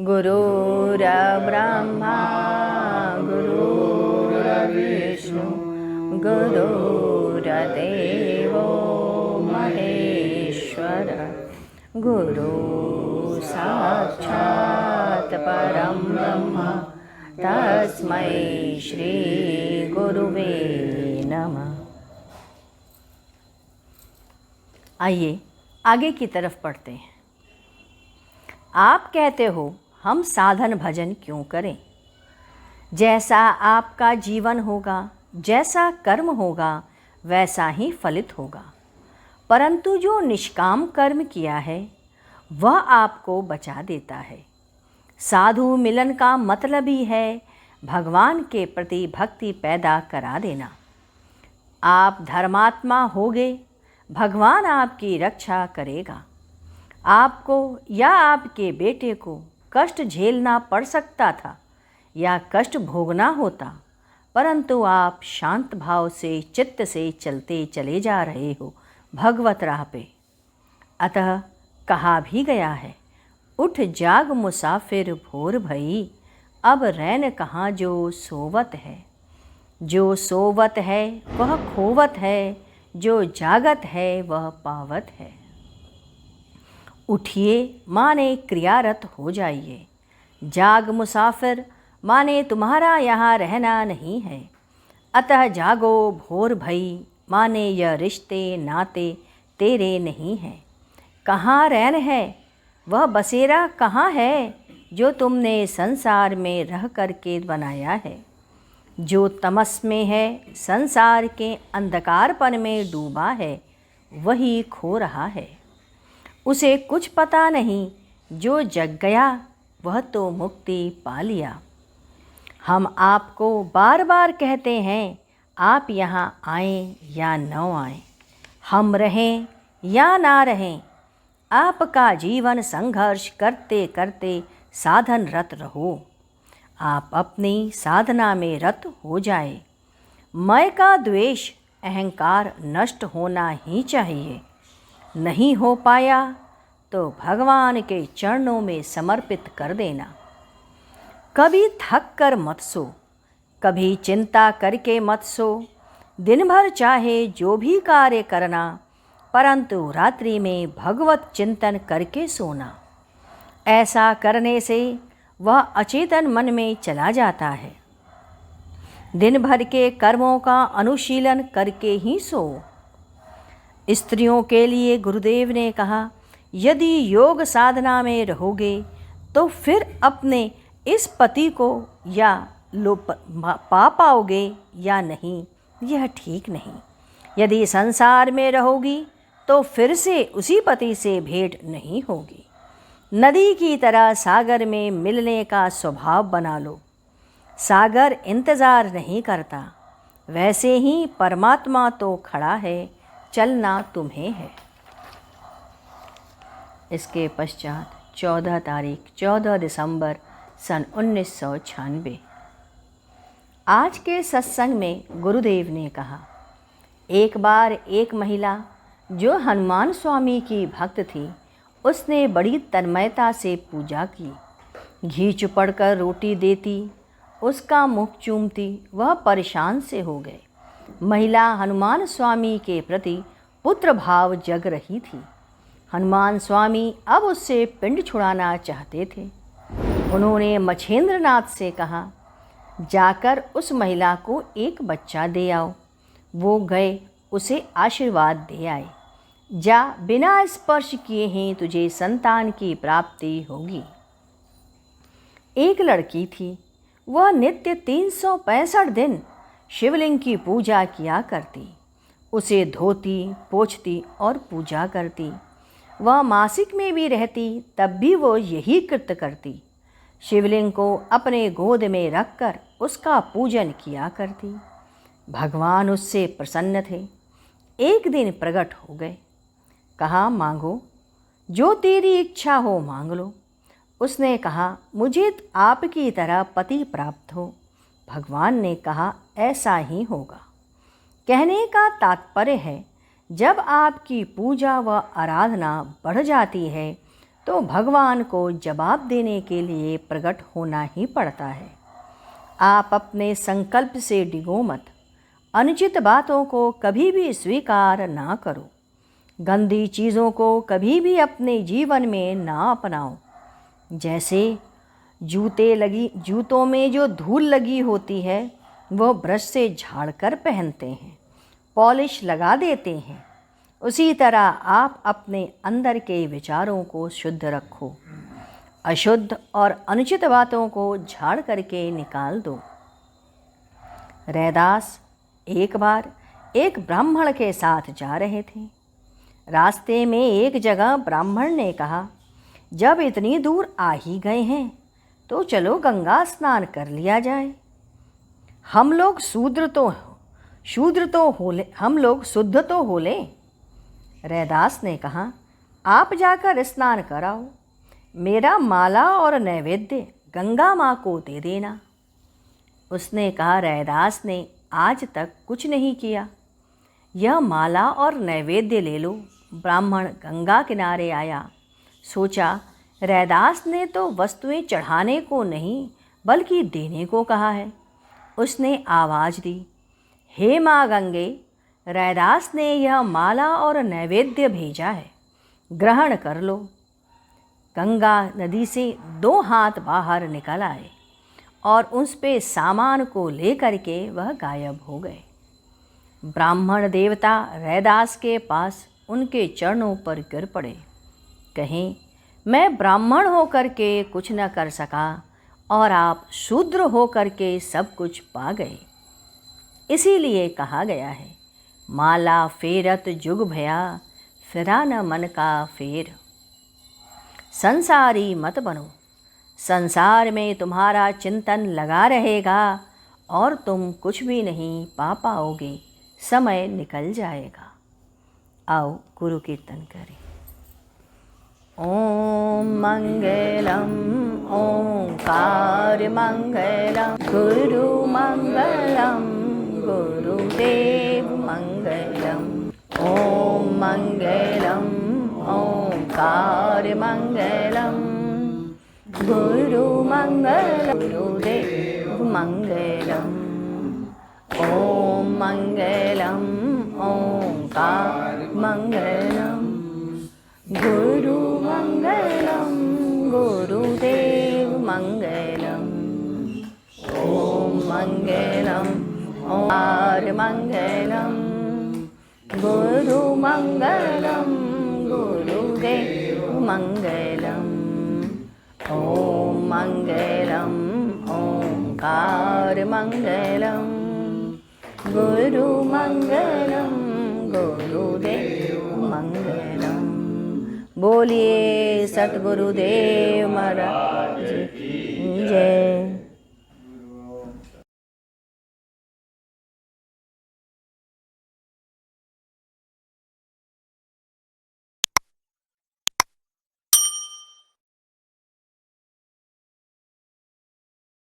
गुरुर्ब्रह्मा गुरुर्विष्णु गुरुर्देवो महेश्वर गुरु साक्षात् परं ब्रह्म तस्मै श्री गुरुवे नमः। आइए आगे की तरफ पढ़ते हैं। आप कहते हो हम साधन भजन क्यों करें? जैसा आपका जीवन होगा, जैसा कर्म होगा, वैसा ही फलित होगा। परंतु जो निष्काम कर्म किया है वह आपको बचा देता है। साधु मिलन का मतलब ही है भगवान के प्रति भक्ति पैदा करा देना। आप धर्मात्मा होगे, भगवान आपकी रक्षा करेगा। आपको या आपके बेटे को कष्ट झेलना पड़ सकता था या कष्ट भोगना होता, परंतु आप शांत भाव से चित्त से चलते चले जा रहे हो भगवत राह पे। अतः कहा भी गया है, उठ जाग मुसाफिर भोर भई, अब रैन कहाँ जो सोवत है। जो सोवत है वह खोवत है, जो जागत है वह पावत है। उठिए माने क्रियारत हो जाइए। जाग मुसाफिर माने तुम्हारा यहाँ रहना नहीं है। अतः जागो भोर भई माने यह रिश्ते नाते तेरे नहीं हैं। कहाँ रैन है, वह बसेरा कहाँ है जो तुमने संसार में रह करके बनाया है। जो तमस में है, संसार के अंधकारपन में डूबा है, वही खो रहा है। उसे कुछ पता नहीं, जो जग गया वह तो मुक्ति पा लिया। हम आपको बार बार कहते हैं, आप यहाँ आएं या न आएं, हम रहें या ना रहें, आपका जीवन संघर्ष करते करते साधन रत रहो। आप अपनी साधना में रत हो जाए। मैं का द्वेष अहंकार नष्ट होना ही चाहिए। नहीं हो पाया तो भगवान के चरणों में समर्पित कर देना। कभी थक कर मत सो, कभी चिंता करके मत सो। दिन भर चाहे जो भी कार्य करना, परंतु रात्रि में भगवत चिंतन करके सोना। ऐसा करने से वह अचेतन मन में चला जाता है। दिन भर के कर्मों का अनुशीलन करके ही सो। स्त्रियों के लिए गुरुदेव ने कहा, यदि योग साधना में रहोगे तो फिर अपने इस पति को या पा पाओगे या नहीं, यह ठीक नहीं। यदि संसार में रहोगी तो फिर से उसी पति से भेंट नहीं होगी। नदी की तरह सागर में मिलने का स्वभाव बना लो। सागर इंतज़ार नहीं करता, वैसे ही परमात्मा तो खड़ा है, चलना तुम्हें है। इसके पश्चात 14 दिसंबर सन 1996। आज के सत्संग में गुरुदेव ने कहा, एक बार एक महिला जो हनुमान स्वामी की भक्त थी, उसने बड़ी तन्मयता से पूजा की। घी चुपड़ कर रोटी देती, उसका मुख चूमती, वह परेशान से हो गए। महिला हनुमान स्वामी के प्रति पुत्र भाव जग रही थी। हनुमान स्वामी अब उससे पिंड छुड़ाना चाहते थे। उन्होंने मछेंद्रनाथ से कहा, जाकर उस महिला को एक बच्चा दे आओ। वो गए, उसे आशीर्वाद दे आए। जा, बिना स्पर्श किए ही तुझे संतान की प्राप्ति होगी। एक लड़की थी, वह नित्य 365 दिन शिवलिंग की पूजा किया करती। उसे धोती, पोंछती और पूजा करती। वह मासिक में भी रहती, तब भी वो यही कृत्य करती। शिवलिंग को अपने गोद में रखकर उसका पूजन किया करती। भगवान उससे प्रसन्न थे। एक दिन प्रकट हो गए। कहा, मांगो, जो तेरी इच्छा हो मांग लो। उसने कहा, मुझे आपकी तरह पति प्राप्त हो। भगवान ने कहा, ऐसा ही होगा। कहने का तात्पर्य है, जब आपकी पूजा व आराधना बढ़ जाती है तो भगवान को जवाब देने के लिए प्रकट होना ही पड़ता है। आप अपने संकल्प से डिगो मत। अनुचित बातों को कभी भी स्वीकार ना करो। गंदी चीज़ों को कभी भी अपने जीवन में ना अपनाओ। जैसे जूतों में जो धूल लगी होती है वह ब्रश से झाड़कर पहनते हैं, पॉलिश लगा देते हैं, उसी तरह आप अपने अंदर के विचारों को शुद्ध रखो। अशुद्ध और अनुचित बातों को झाड़ करके निकाल दो। रैदास एक बार एक ब्राह्मण के साथ जा रहे थे। रास्ते में एक जगह ब्राह्मण ने कहा, जब इतनी दूर आ ही गए हैं तो चलो गंगा स्नान कर लिया जाए। हम लोग शुद्ध तो हो लें। रैदास ने कहा, आप जाकर स्नान कराओ, मेरा माला और नैवेद्य गंगा माँ को दे देना। उसने कहा, रैदास ने आज तक कुछ नहीं किया, यह माला और नैवेद्य ले लो। ब्राह्मण गंगा किनारे आया। सोचा, रैदास ने तो वस्तुएं चढ़ाने को नहीं बल्कि देने को कहा है। उसने आवाज़ दी, हे माँ गंगे, रैदास ने यह माला और नैवेद्य भेजा है, ग्रहण कर लो। गंगा नदी से 2 हाथ बाहर निकल आए और उस पे सामान को लेकर के वह गायब हो गए। ब्राह्मण देवता रैदास के पास उनके चरणों पर गिर पड़े। कहें, मैं ब्राह्मण होकर के कुछ न कर सका और आप शूद्र होकर के सब कुछ पा गए। इसीलिए कहा गया है, माला फेरत जुग भया, फिरा न मन का फेर। संसारी मत बनो। संसार में तुम्हारा चिंतन लगा रहेगा और तुम कुछ भी नहीं पा पाओगे, समय निकल जाएगा। आओ गुरु कीर्तन करें। ओम मंगलम ओंकार मंगलम, गुरु मंगलम गुरुदेव मंगलम। ओम मंगलम ओंकार मंगलम, गुरु मंगलम गुरुदेव मंगलम। ओम मंगलम ओंकार मंगलम, गुरु मंगलम गुरुदेव मंगलम। ओम मंगलम ओंकार मंगलम, गुरु मंगलम गुरुदेव मंगलम। ओम मंगलम ओंकार मंगलम, गुरु मंगलम गुरुदेव मंगलम। बोलिए सतगुरुदेव महाराज की जय।